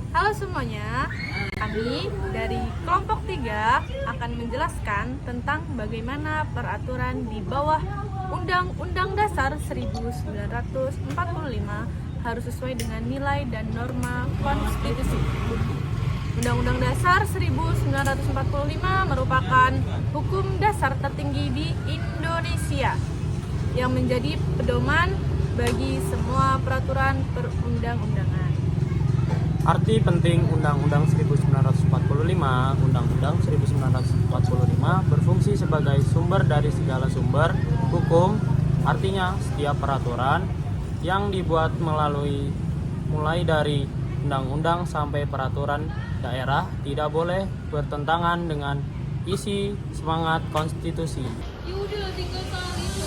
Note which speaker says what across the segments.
Speaker 1: Halo semuanya, kami dari kelompok 3 akan menjelaskan tentang bagaimana peraturan di bawah Undang-Undang Dasar 1945 harus sesuai dengan nilai dan norma konstitusi. Undang-Undang Dasar 1945 merupakan hukum dasar tertinggi di Indonesia yang menjadi pedoman bagi semua peraturan perundang-undangan.
Speaker 2: Arti penting Undang-Undang 1945, Undang-Undang 1945 berfungsi sebagai sumber dari segala sumber hukum, artinya setiap peraturan yang dibuat mulai dari undang-undang sampai peraturan daerah tidak boleh bertentangan dengan isi semangat konstitusi.
Speaker 1: Yaudah, tinggal soal itu.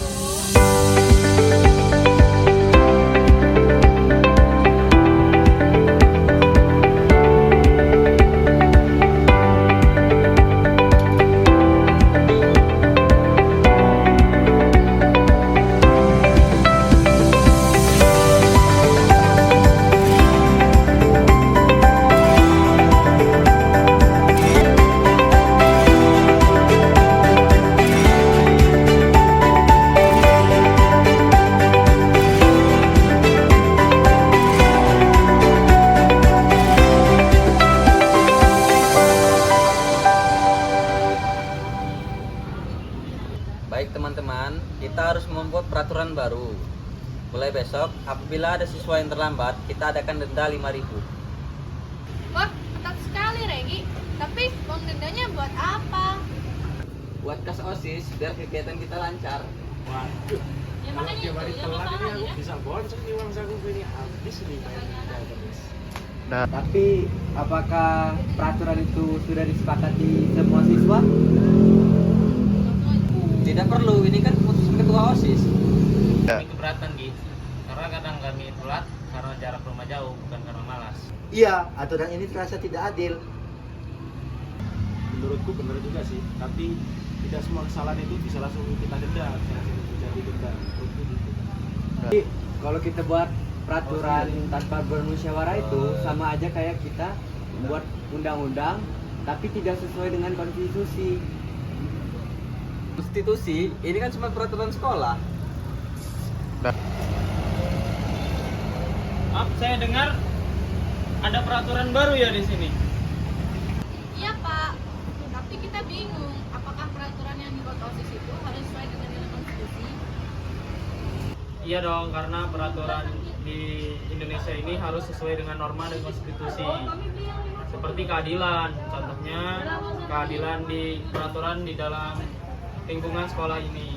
Speaker 3: Baik teman-teman, kita harus membuat peraturan baru. Mulai besok, apabila ada siswa yang terlambat, kita adakan denda 5.000.
Speaker 1: Wah, ketat sekali Regi. Tapi uang dendanya buat apa?
Speaker 3: Buat kas OSIS, biar kegiatan kita lancar.
Speaker 4: Waduh,
Speaker 1: Ya
Speaker 4: kalau
Speaker 1: makanya
Speaker 4: tiap hari
Speaker 1: itu,
Speaker 4: telat
Speaker 1: apa
Speaker 4: ini aku
Speaker 1: salahnya?
Speaker 4: bisa bonceng nih uang saku ini habis nih main denda terus.
Speaker 5: Tapi apakah peraturan itu sudah disepakati semua siswa?
Speaker 3: Tidak perlu, ini kan keputusan ketua OSIS.
Speaker 2: Kami keberatan, Gi. Karena kadang kami telat karena jarak rumah jauh, bukan karena malas.
Speaker 5: Iya, aturan ini terasa tidak adil.
Speaker 4: Menurutku benar juga sih, tapi tidak semua kesalahan itu bisa langsung kita denda, bisa langsung jadi denda. Menurutku gitu.
Speaker 5: Jadi, kalau kita buat peraturan tanpa bermusyawarah itu sama aja kayak kita membuat undang-undang tapi tidak sesuai dengan konstitusi.
Speaker 3: Konstitusi, ini kan cuma peraturan sekolah.
Speaker 2: Maaf, saya dengar ada peraturan baru ya di sini.
Speaker 1: Iya Pak, tapi kita bingung apakah peraturan yang dibuat OSIS itu harus sesuai dengan nilai konstitusi?
Speaker 2: Iya dong, karena peraturan di Indonesia ini harus sesuai dengan norma dan konstitusi. Seperti keadilan, contohnya keadilan di peraturan di dalam lingkungan sekolah ini.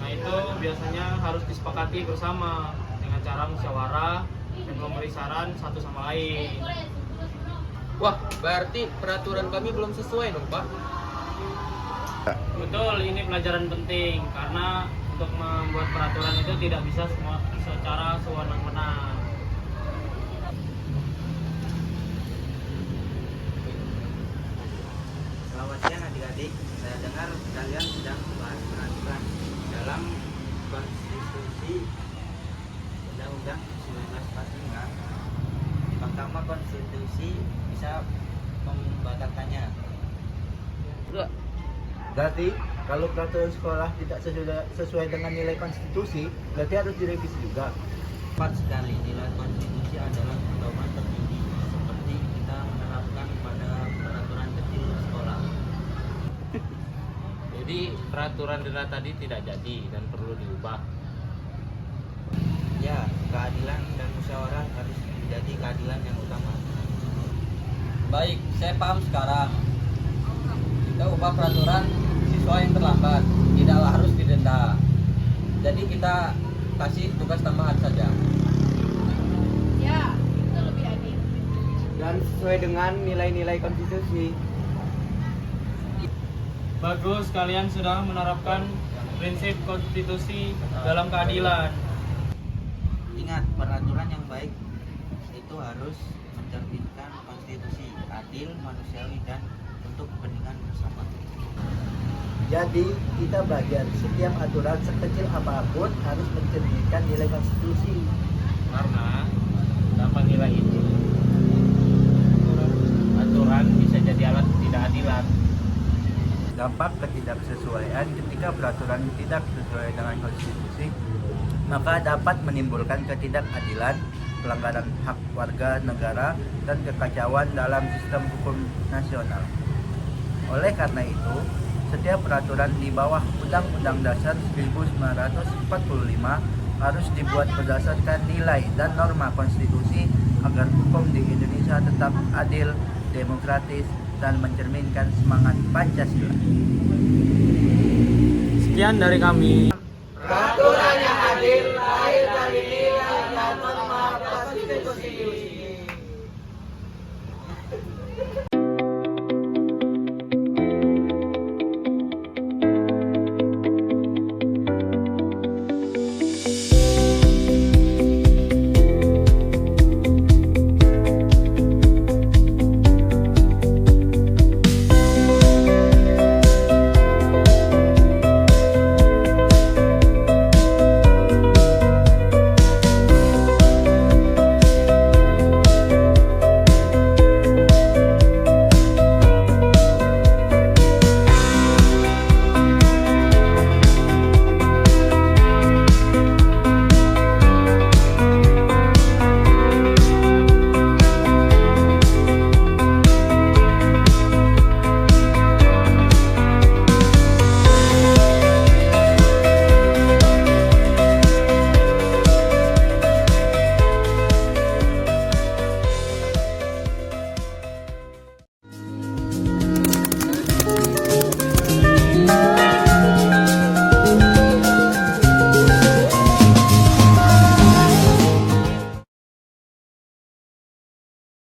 Speaker 2: Nah itu biasanya harus disepakati bersama dengan cara musyawarah dan memberi saran satu sama lain.
Speaker 3: Wah, berarti peraturan kami belum sesuai dong, Pak.
Speaker 2: Betul, ini pelajaran penting karena untuk membuat peraturan itu tidak bisa semua secara sewenang-wenang.
Speaker 6: Selamat siang adik-adik, saya dengar kalian sedang membahas peraturan dalam konstitusi Undang-Undang 1945. Mahkamah Konstitusi bisa membatalkannya.
Speaker 5: Berarti kalau peraturan sekolah tidak sesuai dengan nilai konstitusi, berarti harus direvisi juga.
Speaker 6: Tepat sekali, nilai konstitusi adalah pedoman tertinggi seperti kita menerapkan pada peraturan kecil sekolah.
Speaker 2: Jadi peraturan denda tadi tidak jadi dan perlu diubah.
Speaker 6: Ya, keadilan dan musyawarah harus menjadi keadilan yang utama.
Speaker 3: Baik, saya paham sekarang. Kita ubah peraturan siswa yang terlambat, tidak harus didenda. Jadi kita kasih tugas tambahan saja.
Speaker 1: Ya, itu lebih adil.
Speaker 5: Dan sesuai dengan nilai-nilai konstitusi.
Speaker 2: Bagus, kalian sudah menerapkan prinsip konstitusi dalam keadilan.
Speaker 6: Ingat, peraturan yang baik itu harus mencerminkan konstitusi, adil, manusiawi, dan untuk kepentingan bersama.
Speaker 5: Jadi kita belajar setiap aturan sekecil apapun harus mencerminkan nilai konstitusi.
Speaker 2: Karena tanpa nilai itu
Speaker 7: dampak ketidaksesuaian ketika peraturan tidak sesuai dengan konstitusi, maka dapat menimbulkan ketidakadilan, pelanggaran hak warga negara, dan kekacauan dalam sistem hukum nasional. Oleh karena itu, setiap peraturan di bawah Undang-Undang Dasar 1945 harus dibuat berdasarkan nilai dan norma konstitusi agar hukum di Indonesia tetap adil, demokratis, dan mencerminkan semangat Pancasila.
Speaker 2: Sekian dari kami.